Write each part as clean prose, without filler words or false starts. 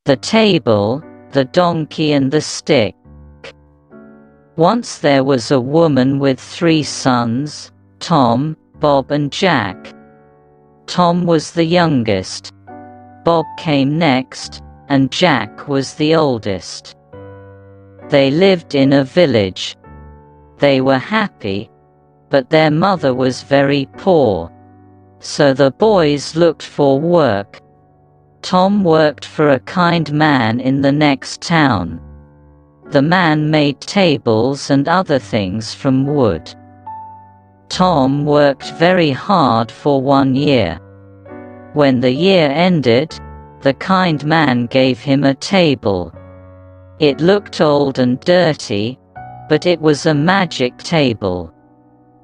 The Table, the Donkey and the Stick. Once there was a woman with 3 sons, Tom, Bob and Jack. Tom was the youngest. Bob came next, and Jack was the oldest. They lived in a village. They were happy, but their mother was very poor. So the boys looked for work. Tom worked for a kind man in the next town. The man made tables and other things from wood. Tom worked very hard for 1 year. When the year ended, the kind man gave him a table. It looked old and dirty, but it was a magic table.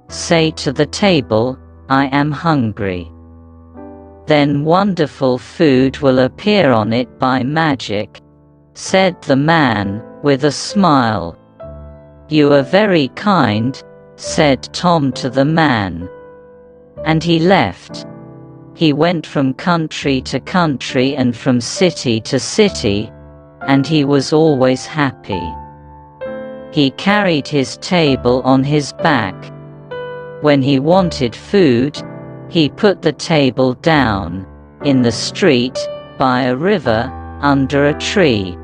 Say to the table, "I am hungry." Then wonderful food will appear on it by magic, said the man, with a smile. "You are very kind," said Tom to the man. And he left. He went from country to country and from city to city, and he was always happy. He carried his table on his back. When he wanted food, he put the table down, in the street, by a river, under a tree.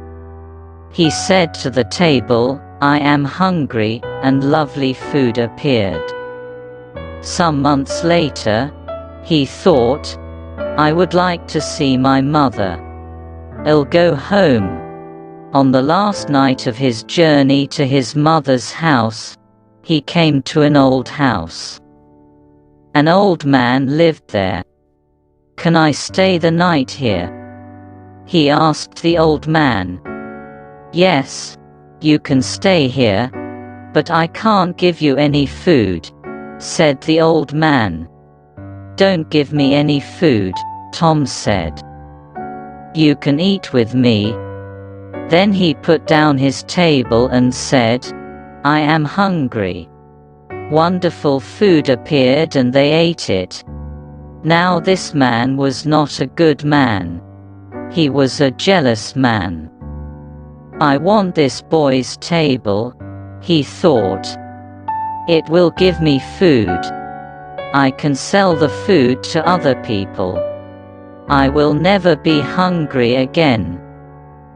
He said to the table, "I am hungry," and lovely food appeared. Some months later, he thought, "I would like to see my mother. I'll go home." On the last night of his journey to his mother's house, he came to an old house. An old man lived there. "Can I stay the night here?" he asked the old man. "Yes, you can stay here, but I can't give you any food," said the old man. "Don't give me any food," Tom said. "You can eat with me." Then he put down his table and said, "I am hungry." Wonderful food appeared and they ate it. Now this man was not a good man. He was a jealous man. "I want this boy's table," he thought. "It will give me food. I can sell the food to other people. I will never be hungry again."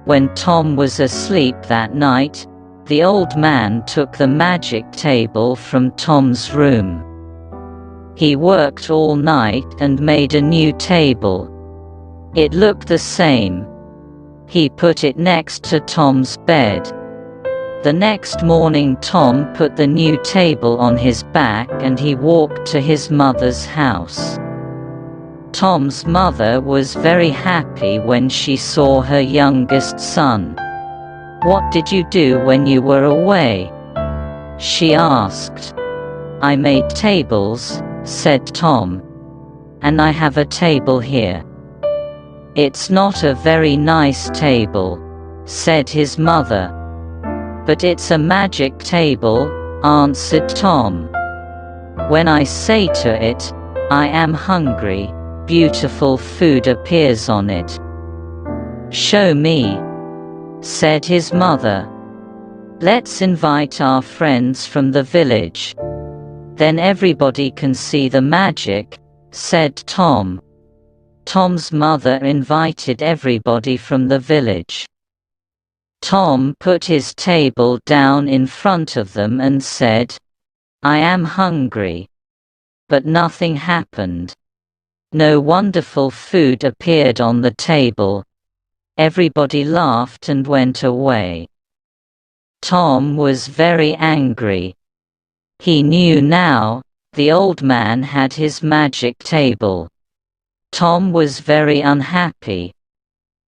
When Tom was asleep that night, the old man took the magic table from Tom's room. He worked all night and made a new table. It looked the same. He put it next to Tom's bed. The next morning Tom put the new table on his back and he walked to his mother's house. Tom's mother was very happy when she saw her youngest son. "What did you do when you were away?" she asked. "I made tables," said Tom. "And I have a table here." "It's not a very nice table," said his mother. "But it's a magic table," answered Tom. "When I say to it, 'I am hungry,' beautiful food appears on it." "Show me," said his mother. "Let's invite our friends from the village. Then everybody can see the magic," said Tom. Tom's mother invited everybody from the village. Tom put his table down in front of them and said, "I am hungry." But nothing happened. No wonderful food appeared on the table. Everybody laughed and went away. Tom was very angry. He knew now, the old man had his magic table. Tom was very unhappy.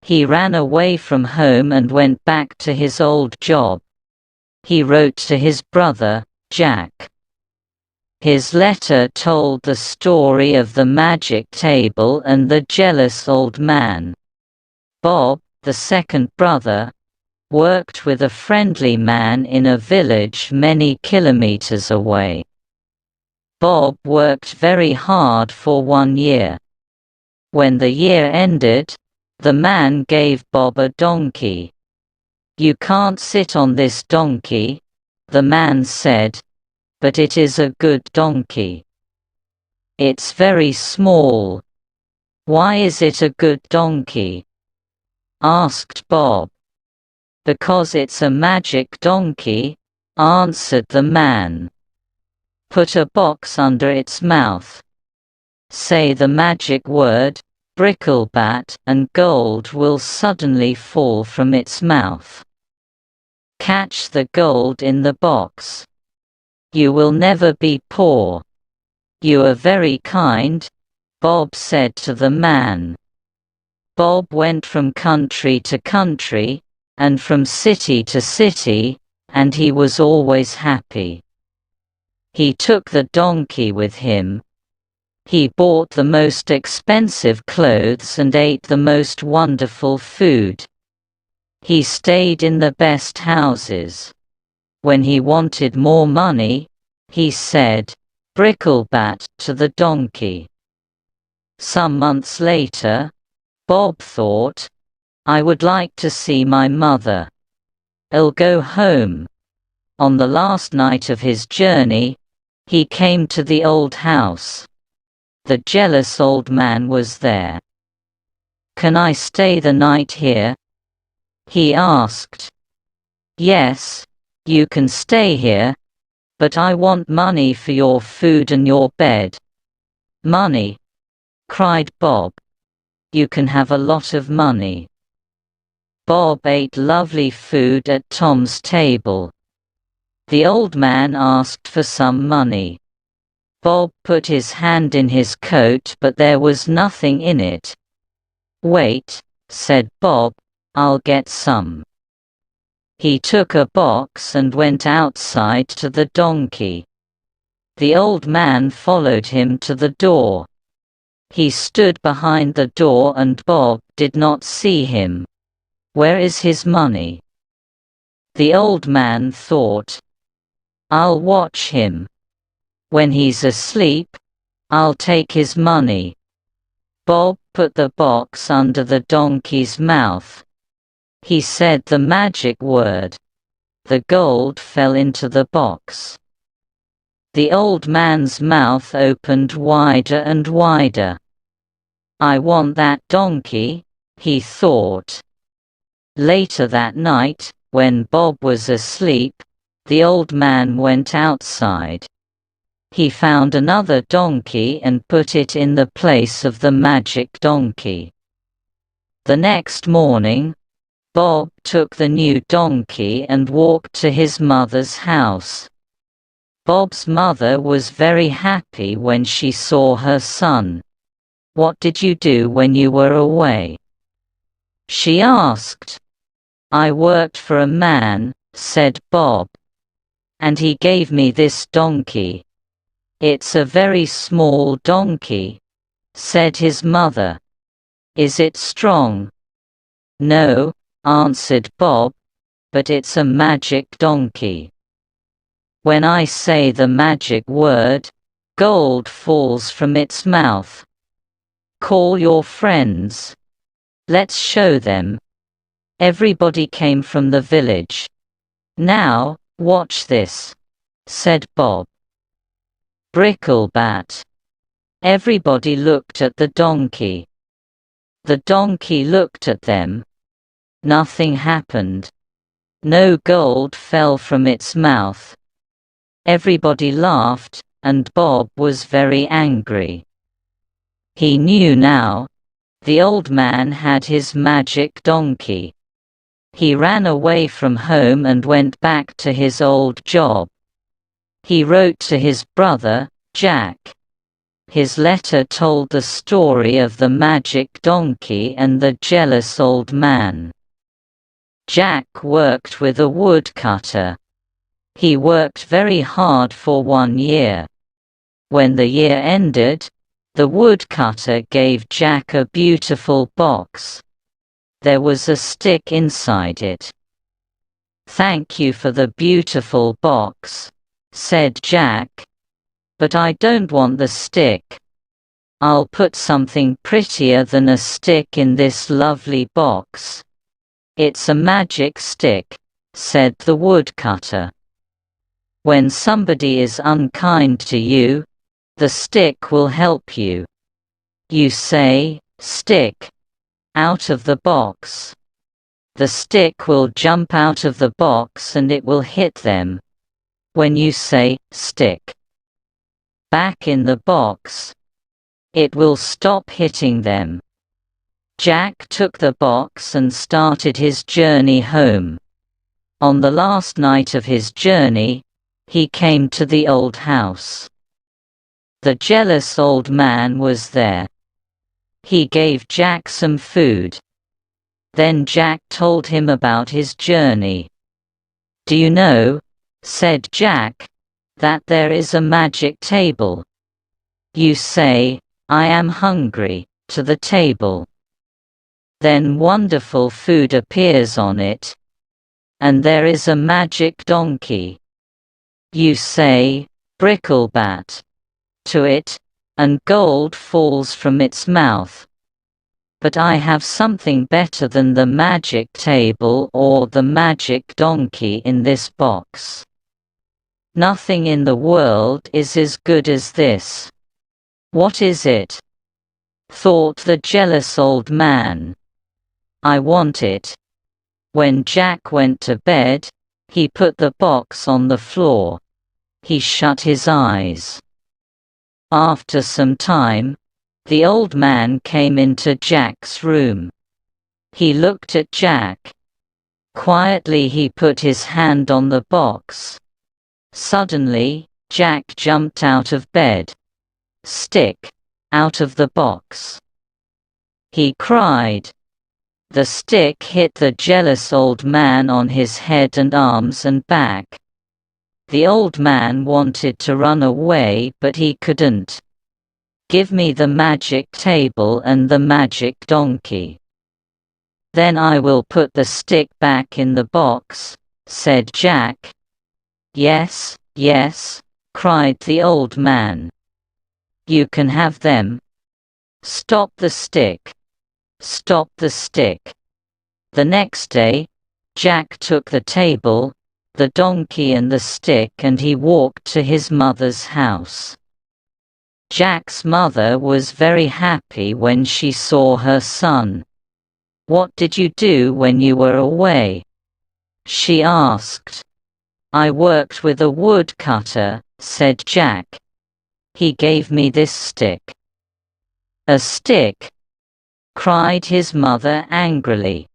He ran away from home and went back to his old job. He wrote to his brother, Jack. His letter told the story of the magic table and the jealous old man. Bob, the second brother, worked with a friendly man in a village many kilometers away. Bob worked very hard for 1 year. When the year ended, The man gave Bob a donkey. "You can't sit on this donkey," the man said, "but it is a good donkey." "It's very small." "Why is it a good donkey?" asked Bob. "Because it's a magic donkey," answered the man. "Put a box under its mouth. Say the magic word, bricklebat, and gold will suddenly fall from its mouth. Catch the gold in the box. You will never be poor." "You are very kind," Bob said to the man. Bob went from country to country, and from city to city, and he was always happy. He took the donkey with him. He bought the most expensive clothes and ate the most wonderful food. He stayed in the best houses. When he wanted more money, he said, "Bricklebat," to the donkey. Some months later, Bob thought, "I would like to see my mother. I'll go home." On the last night of his journey, he came to the old house. The jealous old man was there. "Can I stay the night here?" he asked. "Yes, you can stay here, but I want money for your food and your bed." "Money?" cried Bob. "You can have a lot of money." Bob ate lovely food at Tom's table. The old man asked for some money. Bob put his hand in his coat, but there was nothing in it. "Wait," said Bob, "I'll get some." He took a box and went outside to the donkey. The old man followed him to the door. He stood behind the door and Bob did not see him. Where is his money? The old man thought, "I'll watch him. When he's asleep, I'll take his money." Bob put the box under the donkey's mouth. He said the magic word. The gold fell into the box. The old man's mouth opened wider and wider. "I want that donkey," he thought. Later that night, when Bob was asleep, the old man went outside. He found another donkey and put it in the place of the magic donkey. The next morning, Bob took the new donkey and walked to his mother's house. Bob's mother was very happy when she saw her son. "What did you do when you were away?" she asked. "I worked for a man," said Bob. "And he gave me this donkey." "It's a very small donkey," said his mother. "Is it strong?" "No," answered Bob, "but it's a magic donkey. When I say the magic word, gold falls from its mouth. Call your friends. Let's show them." Everybody came from the village. "Now, watch this," said Bob. Bricklebat. Everybody looked at the donkey. The donkey looked at them. Nothing happened. No gold fell from its mouth. Everybody laughed, and Bob was very angry. He knew now. The old man had his magic donkey. He ran away from home and went back to his old job. He wrote to his brother, Jack. His letter told the story of the magic donkey and the jealous old man. Jack worked with a woodcutter. He worked very hard for 1 year. When the year ended, the woodcutter gave Jack a beautiful box. There was a stick inside it. "Thank you for the beautiful box," said Jack. "But I don't want the stick." I'll put something prettier than a stick in this lovely box. It's a magic stick, said the woodcutter. When somebody is unkind to you, the stick will help you. You say, "Stick, out of the box." The stick will jump out of the box and it will hit them. When you say, "Stick, back in the box," it will stop hitting them. Jack took the box and started his journey home. On the last night of his journey, he came to the old house. The jealous old man was there. He gave Jack some food. Then Jack told him about his journey. "Do you know," said Jack, "that there is a magic table? You say, 'I am hungry,' to the table. Then wonderful food appears on it. And there is a magic donkey. You say, 'Bricklebat,' to it, and gold falls from its mouth. But I have something better than the magic table or the magic donkey in this box. Nothing in the world is as good as this." "What is it?" thought the jealous old man. "I want it." When Jack went to bed, he put the box on the floor. He shut his eyes. After some time, the old man came into Jack's room. He looked at Jack. Quietly he put his hand on the box. Suddenly, Jack jumped out of bed. "Stick, out of the box!" he cried. The stick hit the jealous old man on his head and arms and back. The old man wanted to run away, but he couldn't. "Give me the magic table and the magic donkey. Then I will put the stick back in the box," said Jack. "Yes, yes," cried the old man. "You can have them. Stop the stick. Stop the stick." The next day, Jack took the table, the donkey and the stick, and he walked to his mother's house. Jack's mother was very happy when she saw her son. "What did you do when you were away?" she asked. "I worked with a woodcutter," said Jack. "He gave me this stick." "A stick?" cried his mother angrily.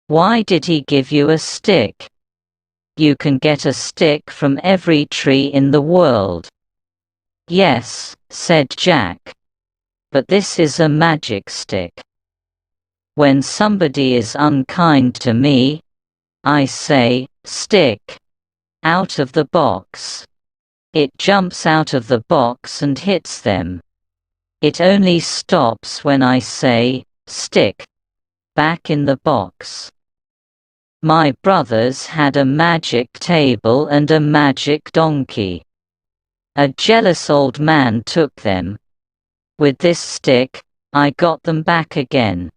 "Why did he give you a stick? You can get a stick from every tree in the world." "Yes," said Jack, "but this is a magic stick. When somebody is unkind to me, I say, 'Stick, out of the box.' It jumps out of the box and hits them. It only stops when I say, 'Stick, back in the box.' My brothers had a magic table and a magic donkey. A jealous old man took them. With this stick, I got them back again."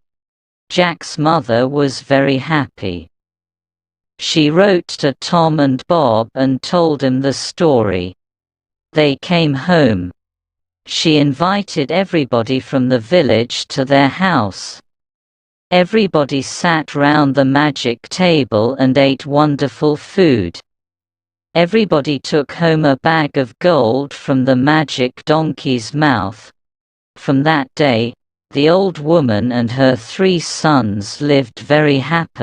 Jack's mother was very happy. She wrote to Tom and Bob and told them the story. They came home. She invited everybody from the village to their house. Everybody sat round the magic table and ate wonderful food. Everybody took home a bag of gold from the magic donkey's mouth. From that day, the old woman and her 3 sons lived very happily.